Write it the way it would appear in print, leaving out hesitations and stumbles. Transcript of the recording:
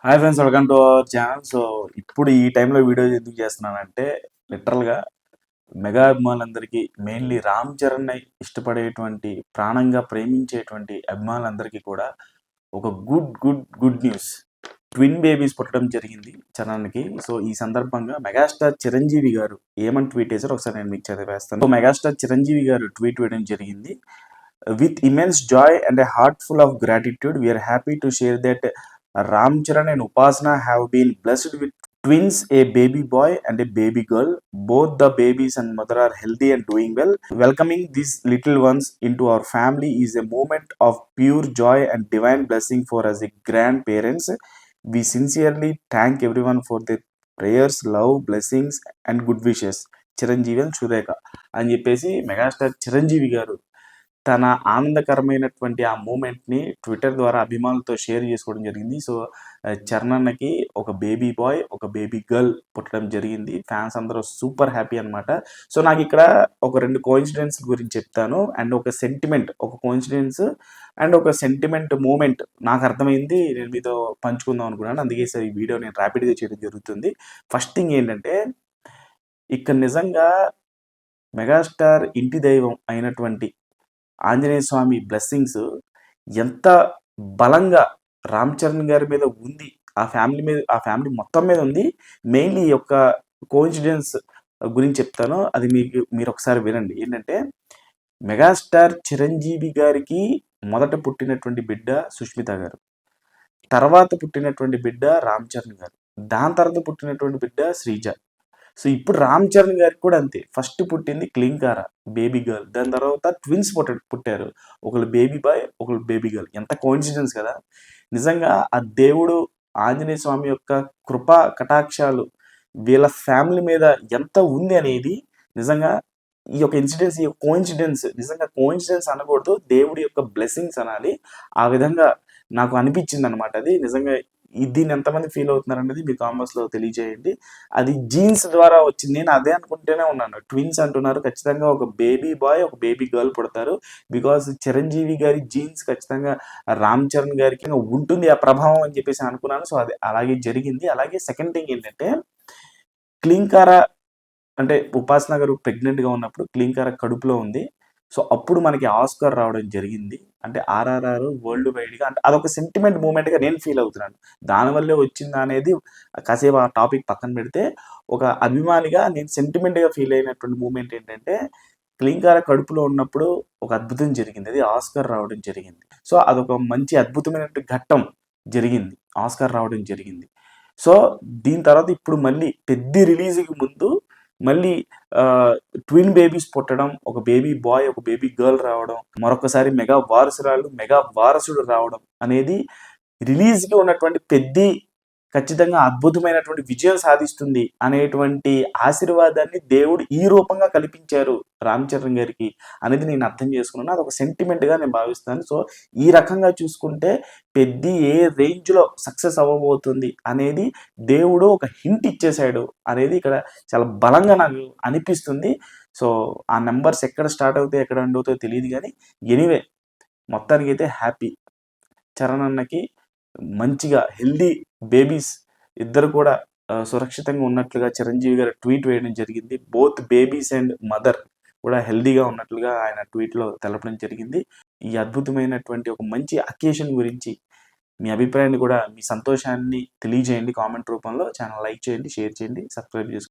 Hi friends, welcome to our channel. So ఇప్పుడు ఈ టైంలో వీడియో ఎందుకు చేస్తున్నానంటే, లిటరల్గా మెగా అభిమానులందరికీ, మెయిన్లీ రామ్ చరణ్ని ఇష్టపడేటువంటి, ప్రాణంగా ప్రేమించేటువంటి అభిమానులందరికీ కూడా ఒక గుడ్ న్యూస్. ట్విన్ బేబీస్ పుట్టడం జరిగింది చరణ్కి. సో ఈ సందర్భంగా మెగాస్టార్ చిరంజీవి గారు ఏమని ట్వీట్ చేశారో ఒకసారి నేను మీకు చదివేస్తాను. సో మెగాస్టార్ చిరంజీవి గారు ట్వీట్ వేయడం జరిగింది. With immense joy and a heart full of gratitude, we are happy to share that Ram Charan and Upasana have been blessed with twins, a baby boy and a baby girl. Both the babies and mother are healthy and doing well. Welcoming these little ones into our family is a moment of pure joy and divine blessing for us as grandparents. We sincerely thank everyone for their prayers, love, blessings and good wishes. Chiranjeevi అని సురేఖ అని చెప్పేసి megastar Chiranjeevi గారు తన ఆనందకరమైనటువంటి ఆ మూమెంట్ని Twitter ద్వారా అభిమానులతో share చేసుకోవడం జరిగింది. సో చరణ్‌కి ఒక బేబీ బాయ్, ఒక బేబీ గర్ల్ పుట్టడం జరిగింది. ఫ్యాన్స్ అందరూ సూపర్ హ్యాపీ అనమాట. సో నాకు ఇక్కడ ఒక 2 కోయిన్సిడెన్స్ గురించి చెప్తాను. అండ్ ఒక సెంటిమెంట్, ఒక కోయిన్సిడెన్స్ అండ్ ఒక సెంటిమెంట్ మూమెంట్ నాకు అర్థమైంది. నేను మీతో పంచుకుందాం అనుకున్నాను. అందుకే సార్ ఈ వీడియో నేను ర్యాపిడ్‌గా చేయడం జరుగుతుంది. ఫస్ట్ థింగ్ ఏంటంటే, ఇక్కడ నిజంగా మెగాస్టార్ ఇంటి దైవం అయినటువంటి ఆంజనేయ స్వామి బ్లెస్సింగ్స్ ఎంత బలంగా రామ్ చరణ్ గారి మీద ఉంది, ఆ ఫ్యామిలీ మొత్తం మీద ఉంది. మెయిన్లీ ఈ యొక్క కోఇన్సిడెన్స్ గురించి చెప్తాను, అది మీరు ఒకసారి వినండి. ఏంటంటే, మెగాస్టార్ చిరంజీవి గారికి మొదట పుట్టినటువంటి బిడ్డ సుష్మిత గారు, తర్వాత పుట్టినటువంటి బిడ్డ రామ్ చరణ్ గారు, దాని తర్వాత పుట్టినటువంటి బిడ్డ శ్రీజ. సో ఇప్పుడు రామ్ చరణ్ గారికి కూడా అంతే. ఫస్ట్ పుట్టింది క్లింకార, బేబీ గర్ల్. దాని తర్వాత ట్విన్స్ పుట్టారు. ఒకళ్ళు బేబీ బాయ్, ఒకళ్ళు బేబీ గర్ల్. ఎంత కోఇన్సిడెన్స్ కదా. నిజంగా ఆ దేవుడు ఆంజనేయ స్వామి యొక్క కృపా కటాక్షాలు వీళ్ళ ఫ్యామిలీ మీద ఎంత ఉంది అనేది నిజంగా ఈ యొక్క ఇన్సిడెన్స్, ఈ కోఇన్సిడెన్స్ నిజంగా కోఇన్సిడెన్స్ అనకూడదు, దేవుడి యొక్క బ్లెస్సింగ్స్ అనాలి. ఆ విధంగా నాకు అనిపించింది అనమాట. అది నిజంగా దీన్ని ఎంతమంది ఫీల్ అవుతున్నారు అనేది మీ కామెంట్స్లో తెలియజేయండి. అది జీన్స్ ద్వారా వచ్చింది. నేను అదే అనుకుంటూనే ఉన్నాను. ట్విన్స్ అంటున్నారు, ఖచ్చితంగా ఒక బేబీ బాయ్, ఒక బేబీ గర్ల్ పుడతారు. బికాస్ చిరంజీవి గారి జీన్స్ ఖచ్చితంగా రామ్ చరణ్ గారికి ఉంటుంది ఆ ప్రభావం అని చెప్పేసి అనుకున్నాను. సో అది అలాగే జరిగింది. అలాగే సెకండ్ థింగ్ ఏంటంటే, క్లింకార అంటే ఉపాసన గారు ప్రెగ్నెంట్గా ఉన్నప్పుడు క్లింకార కడుపులో ఉంది. సో అప్పుడు మనకి ఆస్కార్ రావడం జరిగింది. అంటే ఆర్ఆర్ఆర్ వరల్డ్ వైడ్గా, అంటే అదొక సెంటిమెంట్ మూమెంట్గా నేను ఫీల్ అవుతున్నాను. దానివల్లే వచ్చిందా అనేది కాసేపు ఆ టాపిక్ పక్కన పెడితే, ఒక అభిమానిగా నేను సెంటిమెంట్గా ఫీల్ అయినటువంటి మూమెంట్ ఏంటంటే, క్లింకార కడుపులో ఉన్నప్పుడు ఒక అద్భుతం జరిగింది. అది ఆస్కార్ రావడం జరిగింది. సో అదొక మంచి అద్భుతమైనటువంటి ఘట్టం జరిగింది, ఆస్కార్ రావడం జరిగింది. సో దీని తర్వాత ఇప్పుడు మళ్ళీ పెద్ద రిలీజ్కి ముందు మళ్ళీ ట్విన్ బేబీస్ పుట్టడం, ఒక బేబీ బాయ్, ఒక బేబీ గర్ల్ రావడం, మరొకసారి మెగా వారసురాలు, మెగా వారసుడు రావడం అనేది రిలీజ్కి ఉన్నటువంటి పెద్ద ఖచ్చితంగా అద్భుతమైనటువంటి విజయం సాధిస్తుంది అనేటువంటి ఆశీర్వాదాన్ని దేవుడు ఈ రూపంగా కల్పించారు రామ్ చరణ్ గారికి అనేది నేను అర్థం చేసుకున్నాను. అదొక సెంటిమెంట్గా నేను భావిస్తాను. సో ఈ రకంగా చూసుకుంటే పెద్ద ఏ రేంజ్లో సక్సెస్ అవ్వబోతుంది అనేది దేవుడు ఒక హింట్ ఇచ్చేశాడు అనేది ఇక్కడ చాలా బలంగా నాకు అనిపిస్తుంది. సో ఆ నెంబర్స్ ఎక్కడ స్టార్ట్ అవుతాయి, ఎక్కడ ఎండ్ అవుతాయో తెలియదు, కానీ ఎనీవే మొత్తానికి అయితే హ్యాపీ. చరణ్ అన్నకి మంచిగా హెల్దీ బేబీస్ ఇద్దరు కూడా సురక్షితంగా ఉన్నట్లుగా చిరంజీవి గారు ట్వీట్ వేయడం జరిగింది. బోత్ బేబీస్ అండ్ మదర్ కూడా హెల్దీగా ఉన్నట్లుగా ఆయన ట్వీట్లో తెలపడం జరిగింది. ఈ అద్భుతమైనటువంటి ఒక మంచి అకేషన్ గురించి మీ అభిప్రాయాన్ని కూడా, మీ సంతోషాన్ని తెలియజేయండి కామెంట్ రూపంలో. ఛానల్ లైక్ చేయండి, షేర్ చేయండి, సబ్స్క్రైబ్ చేసుకోండి.